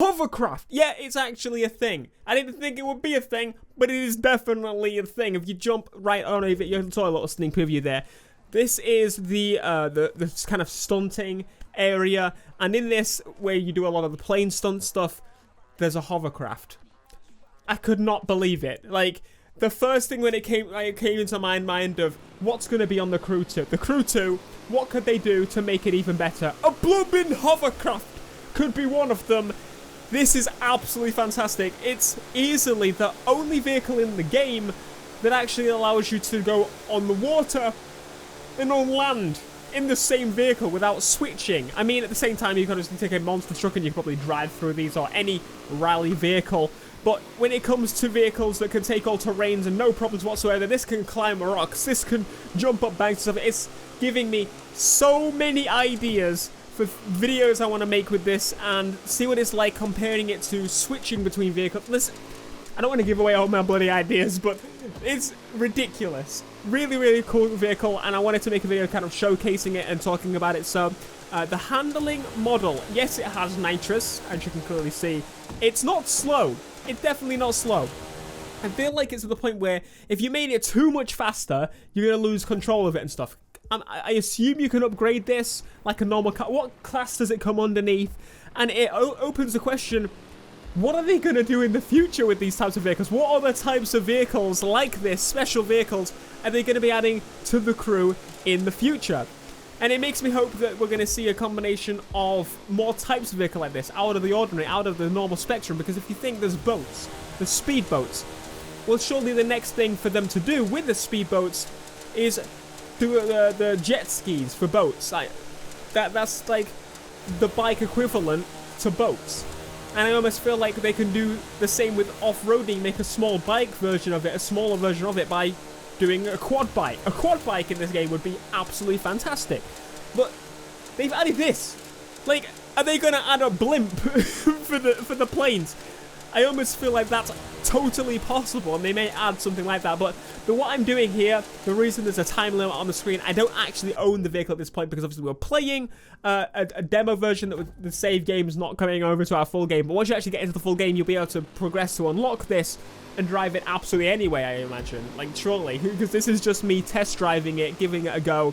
Hovercraft! Yeah, it's actually a thing. I didn't think it would be a thing, but it is definitely a thing. If you jump right on over, you saw a little sneak preview there. This is the kind of stunting area, and in this, where you do a lot of the plane stunt stuff, there's a hovercraft. I could not believe it. Like, the first thing when it came into my mind of what's going to be on the Crew 2. The Crew 2, what could they do to make it even better? A blooming hovercraft could be one of them. This is absolutely fantastic. It's easily the only vehicle in the game that actually allows you to go on the water and on land in the same vehicle without switching. I mean, at the same time, you can just take a monster truck and you can probably drive through these, or any rally vehicle. But when it comes to vehicles that can take all terrains and no problems whatsoever, this can climb rocks, this can jump up banks and stuff. It's giving me so many ideas for videos I want to make with this, and see what it's like comparing it to switching between vehicles. Listen, I don't want to give away all my bloody ideas, but it's ridiculous. Really, really cool vehicle, and I wanted to make a video kind of showcasing it and talking about it. So, the handling model, yes, it has nitrous, as you can clearly see. It's not slow. It's definitely not slow. I feel like it's to the point where if you made it too much faster, you're going to lose control of it and stuff. I assume you can upgrade this like a normal car. What class does it come underneath? And it opens the question, what are they going to do in the future with these types of vehicles? What other types of vehicles like this, special vehicles, are they going to be adding to the Crew in the future? And it makes me hope that we're going to see a combination of more types of vehicle like this, out of the ordinary, out of the normal spectrum. Because if you think there's boats, the speedboats, well, surely the next thing for them to do with the speedboats is do the jet skis for boats. Like that's like the bike equivalent to boats. And I almost feel like they can do the same with off-roading, make a small bike version of it, a smaller version of it, by doing a quad bike. A quad bike in this game would be absolutely fantastic. But they've added this. Like, are they going to add a blimp for the planes? I almost feel like that's totally possible, and they may add something like that. But what I'm doing here, the reason there's a time limit on the screen, I don't actually own the vehicle at this point, because obviously we're playing a demo version that the save game is not coming over to our full game. But once you actually get into the full game, you'll be able to progress to unlock this and drive it absolutely anyway, I imagine. Like, surely, because this is just me test driving it, giving it a go.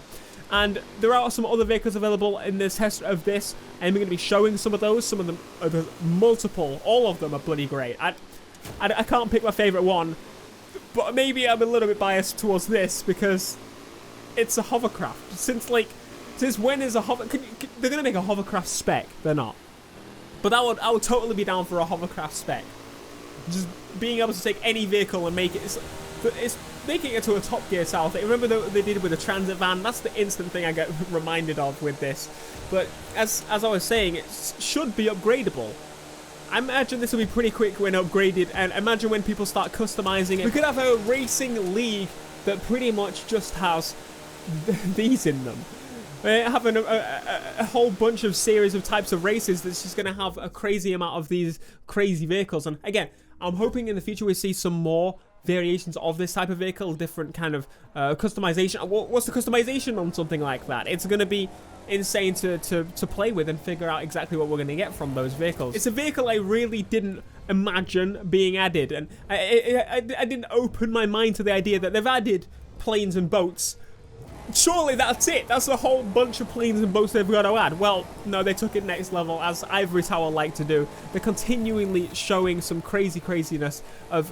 And there are some other vehicles available in this test of this, and we're going to be showing some of those. Some of them are multiple. All of them are bloody great. I can't pick my favourite one, but maybe I'm a little bit biased towards this because it's a hovercraft. Since when is a hover? They're going to make a hovercraft spec. They're not. But I would totally be down for a hovercraft spec. Just being able to take any vehicle and make it. It's making it to a Top Gear style thing. Remember what they did with the transit van? That's the instant thing I get reminded of with this. But as I was saying, it should be upgradable. I imagine this will be pretty quick when upgraded, and imagine when people start customizing it. We could have a racing league that pretty much just has these in them. Having a whole bunch of series of types of races that's just going to have a crazy amount of these crazy vehicles. And again, I'm hoping in the future we see some more variations of this type of vehicle, different kind of customization. What's the customization on something like that? It's going to be insane to play with and figure out exactly what we're going to get from those vehicles. It's a vehicle I really didn't imagine being added, and I didn't open my mind to the idea that they've added planes and boats. Surely that's it. That's a whole bunch of planes and boats they've got to add. Well, no, they took it next level, as Ivory Tower like to do. They're continually showing some craziness of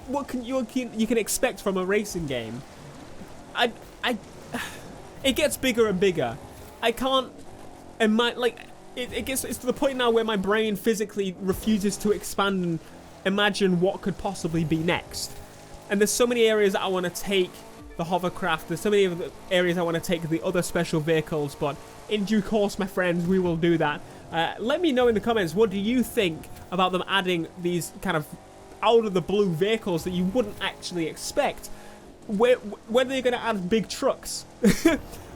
what you can expect from a racing game. It gets bigger and bigger. I can't imagine, like, it's to the point now where my brain physically refuses to expand and imagine what could possibly be next. And there's so many areas that I want to take the hovercraft. There's so many of the areas I want to take the other special vehicles, but in due course, my friends, we will do that. Let me know in the comments, what do you think about them adding these kind of out of the blue vehicles that you wouldn't actually expect? When are they going to add big trucks?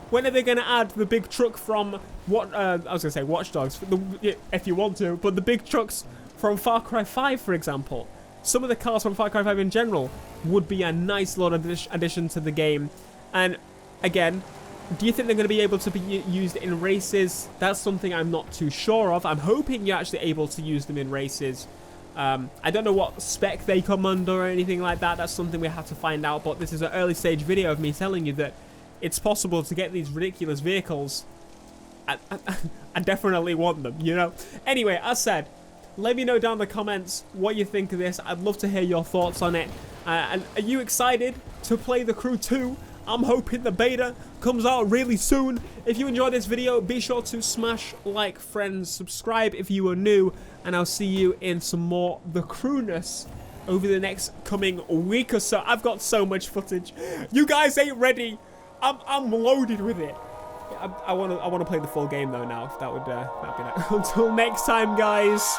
When are they going to add the big truck from what? I was going to say Watch Dogs, if you want to, but the big trucks from Far Cry 5, for example. Some of the cars from Far Cry 5 in general would be a nice little addition to the game. And again, Do you think they're going to be able to be used in races? That's something I'm not too sure of. I'm hoping you're actually able to use them in races. I don't know what spec they come under or anything like that. That's something we have to find out. But this is an early stage video of me telling you that it's possible to get these ridiculous vehicles. I definitely want them, you know? Anyway, as said, let me know down in the comments what you think of this. I'd love to hear your thoughts on it. And are you excited to play The Crew 2? I'm hoping the beta comes out really soon. If you enjoyed this video, be sure to smash like, friends, subscribe if you are new, and I'll see you in some more The Crewness over the next coming week or so. I've got so much footage. You guys ain't ready. I'm loaded with it. I want to play the full game though now. If that'd be nice. Until next time, guys.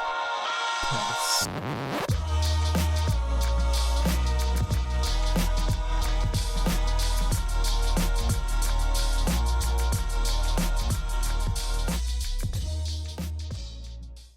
Peace.